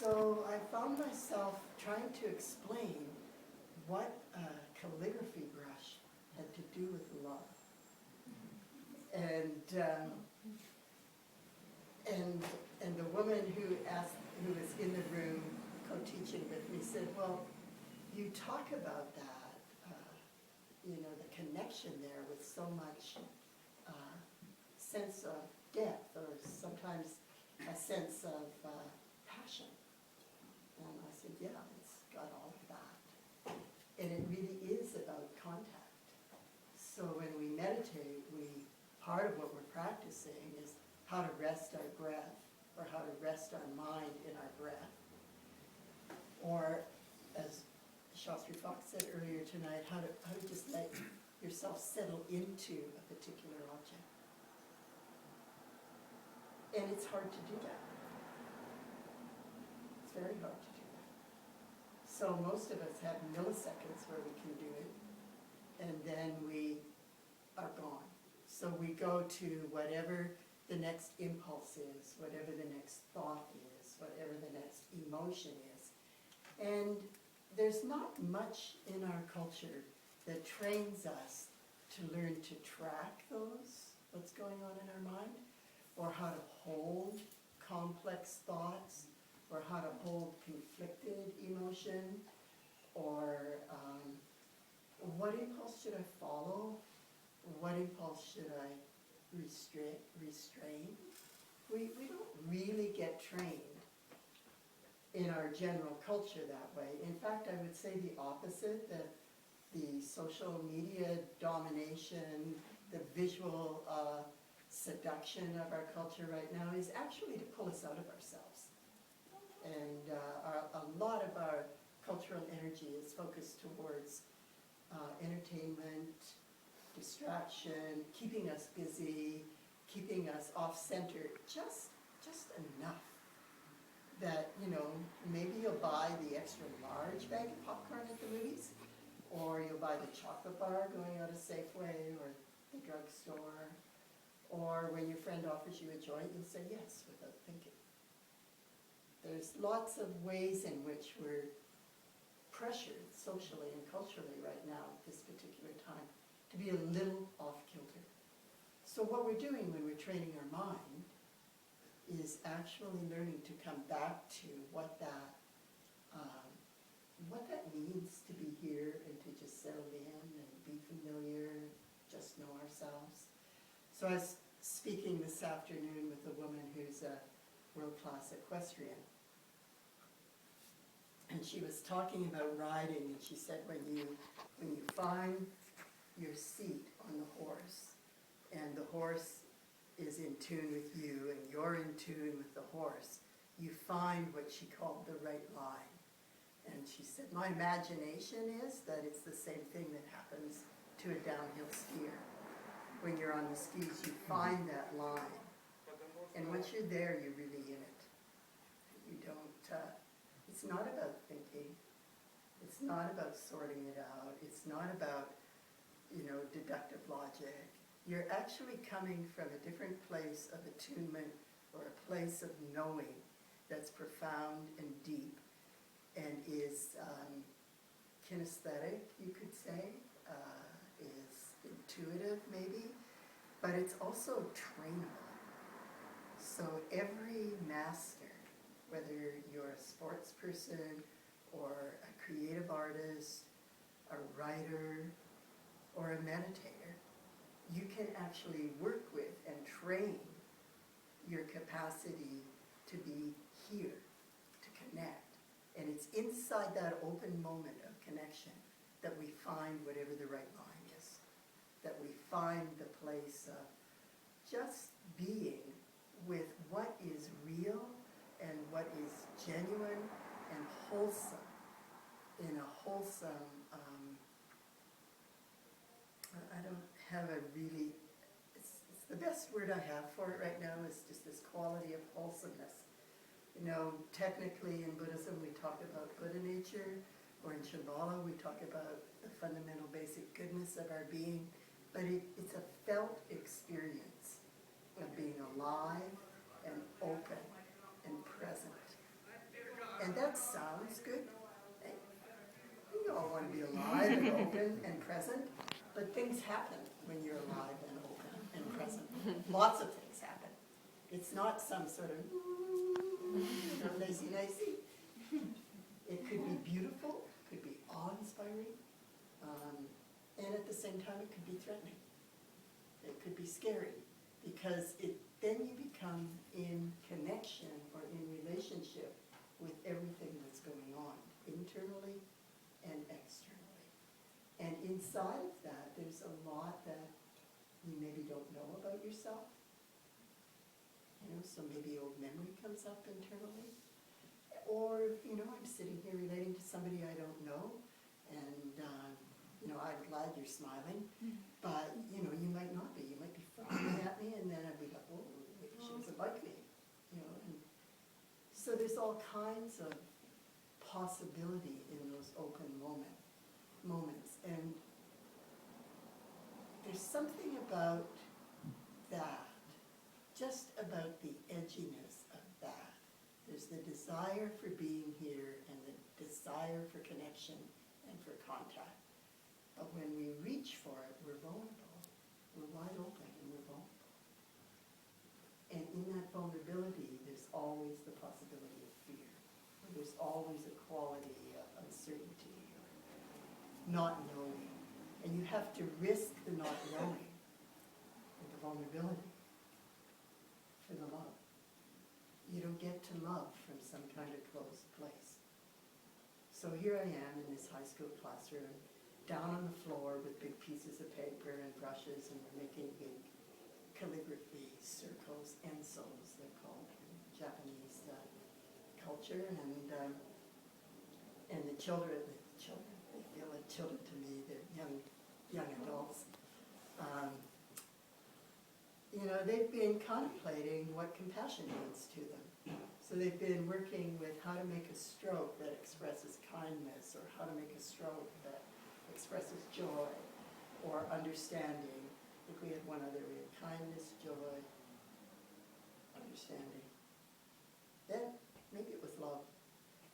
So I found myself trying to explain what a calligraphy brush had to do with love. And the woman who was in the room co-teaching with me said, well, you talk about that, the connection there with so much sense of depth, or sometimes a sense of passion. And I said, yeah, it's got all of that. And it really is about contact. So when we meditate, part of what we're practicing is how to rest our breath, or how to rest our mind in our breath. Or, as Shastri Fox said earlier tonight, how to just let yourself settle into a particular object. And it's hard to do that. It's very hard to do that. So most of us have milliseconds where we can do it, and then we are gone. So we go to whatever the next impulse is, whatever the next thought is, whatever the next emotion is. And there's not much in our culture that trains us to learn to track what's going on in our mind, or how to hold complex thoughts, or how to hold conflicted emotion, or what impulse should I follow? What impulse should I restrain? We don't really get trained in our general culture that way. In fact, I would say the opposite, that the social media domination, the visual seduction of our culture right now is actually to pull us out of ourselves. And a lot of our cultural energy is focused towards entertainment, distraction, keeping us busy, keeping us off-center, just enough that, maybe you'll buy the extra large bag of popcorn at the movies, or you'll buy the chocolate bar going out of Safeway or the drugstore, or when your friend offers you a joint, you'll say yes without thinking. There's lots of ways in which we're pressured socially and culturally right now at this particular time to be a little off-kilter. So what we're doing when we're training our mind is actually learning to come back to what that means to be here and to just settle in and be familiar, just know ourselves. So I was speaking this afternoon with a woman who's a world-class equestrian. And she was talking about riding, and she said when you find your seat on the horse, and the horse is in tune with you, and you're in tune with the horse, you find what she called the right line. And she said, my imagination is that it's the same thing that happens to a downhill skier. When you're on the skis, you find that line. And once you're there, you're really in it. You don't, it's not about thinking. It's not about sorting it out. It's not about, deductive logic. You're actually coming from a different place of attunement, or a place of knowing that's profound and deep, and is kinesthetic, you could say, is intuitive maybe, but it's also trainable. So every master, whether you're a sports person or a creative artist, a writer, or a meditator, you can actually work with and train your capacity to be here, to connect. And it's inside that open moment of connection that we find whatever the right line is, that we find the place of just being with what is real and what is genuine and wholesome, in a wholesome, I don't have a really, it's the best word I have for it right now is just this quality of wholesomeness. Technically in Buddhism we talk about Buddha nature, or in Shambhala we talk about the fundamental basic goodness of our being, but it's a felt experience of being alive and open and present. And that sounds good. You all want to be alive and open and present, but things happen when you're alive and open and present. Lots of things happen. It's not some sort of nicey. It could be beautiful, could be awe-inspiring, and at the same time it could be threatening. It could be scary, because then you become in connection or in relationship with everything that's going on, internally and externally. And inside of that, there's a lot that you maybe don't know about yourself. So maybe old memory comes up internally. Or, I'm sitting here relating to somebody I don't know, and, I'm glad you're smiling, but, you might not be. You might be frowning at me, and then I'd be like, oh, maybe she doesn't like me, And so there's all kinds of possibility in those open moments, and there's something about that, just about the edginess of that. There's the desire for being here and the desire for connection and for contact. But when we reach for it, we're vulnerable. We're wide open and we're vulnerable. And in that vulnerability, there's always the possibility of fear. There's always a quality of uncertainty or not knowing. And you have to risk the not knowing and the vulnerability for the love. You don't get to love from some kind of closed place. So here I am in this high school classroom, down on the floor with big pieces of paper and brushes, and we're making big calligraphy circles, ensos they're called in Japanese culture, and the children, they feel like children to me, they're young adults. They've been contemplating what compassion means to them. So they've been working with how to make a stroke that expresses kindness, or how to make a stroke that expresses joy or understanding. I think we had one other, we had kindness, joy, understanding. Then maybe it was love.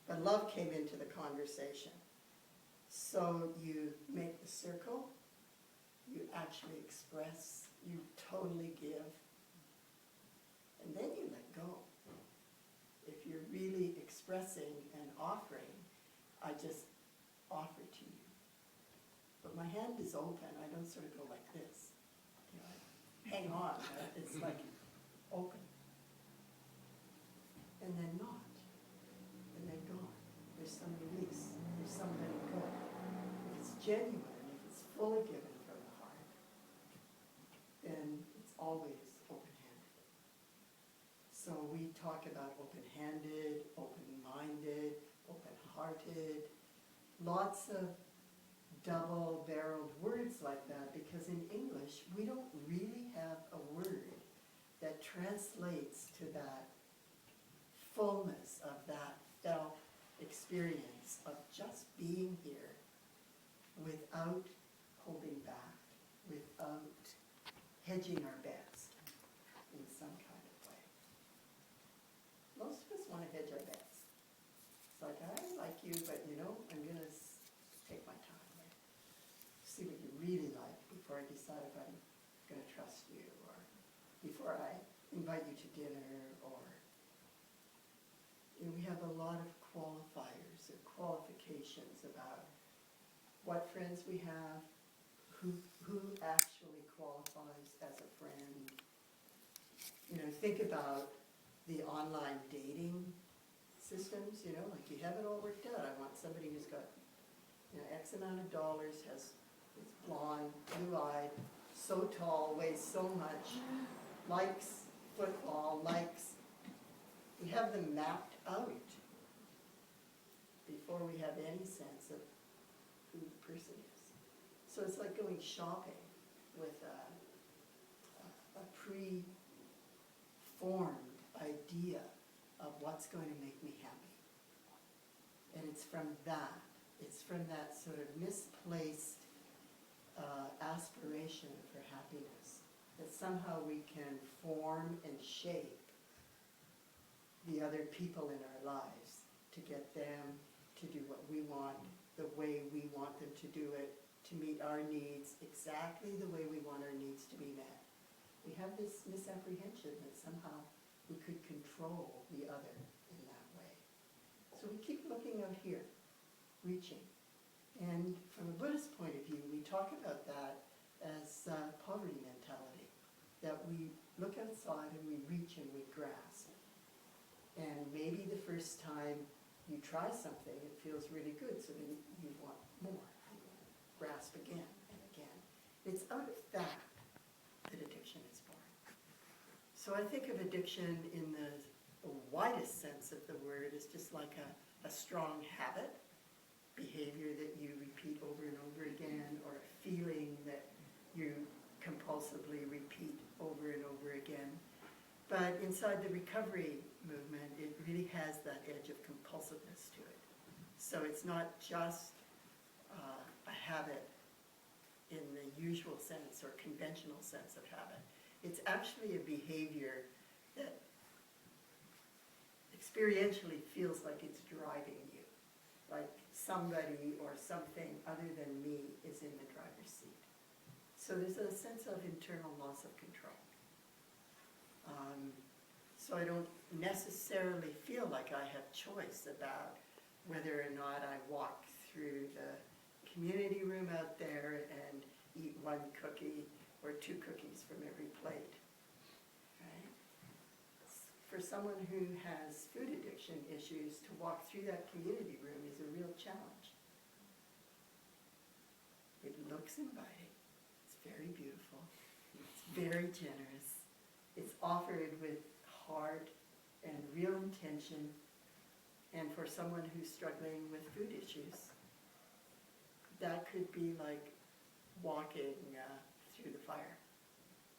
But love came into the conversation. So you make the circle, you actually express, you totally give, and then you let go. If you're really expressing and offering, I just offer to you. But my hand is open, I don't sort of go like this. Hang on, it's like open. And then not. And then gone. There's some release, there's some letting go. If it's genuine, if it's fully given from the heart, then it's always open-handed. So we talk about open-handed, open-minded, open-hearted, lots of double-barreled words like that, because in English we don't really have a word that translates to that fullness of that felt experience of just being here without holding back, without hedging our bets in some kind of way. Most of us want to hedge our bets. It's like, I like you, but I'm going to take my time. See what you really like before I decide if I'm going to trust you, or before I invite you to dinner, or we have a lot of qualifiers or qualifications about what friends we have, who actually qualifies as a friend. Think about the online dating systems, like you have it all worked out. I want somebody who's got X amount of dollars, is blonde, blue-eyed, so tall, weighs so much, likes football, we have them mapped out before we have any sense of who the person is. So it's like going shopping with a pre-formed idea of what's going to make me happy. And it's from that sort of misplaced aspiration for happiness that somehow we can form and shape the other people in our lives to get them to do what we want, the way we want them to do it, to meet our needs exactly the way we want our needs to be met. We have this misapprehension that somehow we could control the other in that way. So we keep looking out here, reaching. And from a Buddhist point of view, we talk about that as poverty mentality, that we look outside and we reach and we grasp. And maybe the first time you try something, it feels really good, so then you want more. You want to grasp again and again. It's out of that addiction is born. So I think of addiction in the widest sense of the word as just like a strong habit, behavior that you repeat over and over again, or a feeling that you compulsively repeat over and over again. But inside the recovery movement, it really has that edge of compulsiveness to it. So it's not just a habit in the usual sense or conventional sense of habit. It's actually a behavior that experientially feels like it's driving you, like somebody or something other than me is in the driver's seat. So there's a sense of internal loss of control. So I don't necessarily feel like I have choice about whether or not I walk through the community room out there and eat one cookie or two cookies from every plate. Right? For someone who has food addiction issues, to walk through that community room is a real challenge. It looks inviting. It's very beautiful. It's very generous. It's offered with heart and real intention. And for someone who's struggling with food issues, that could be like walking through the fire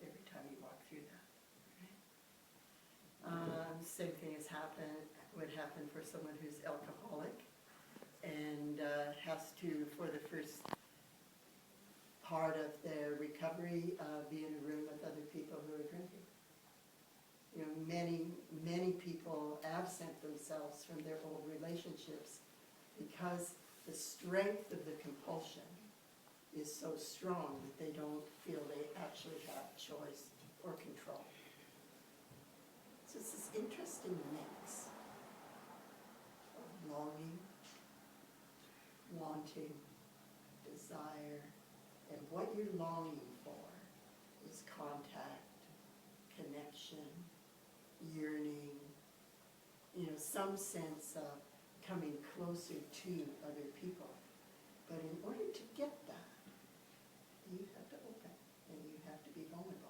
every time you walk through that. Right? Same thing would happen for someone who's alcoholic and has to, for the first part of their recovery, be in a room with other people who are drinking. You know, many people absent themselves from their old relationships because the strength of the compulsion is so strong that they don't feel they actually have choice or control. So it's this interesting mix of longing, wanting, desire, and what you're longing for is contact, connection, yearning, some sense of coming closer to other people. But in order to get that, you have to open and you have to be vulnerable.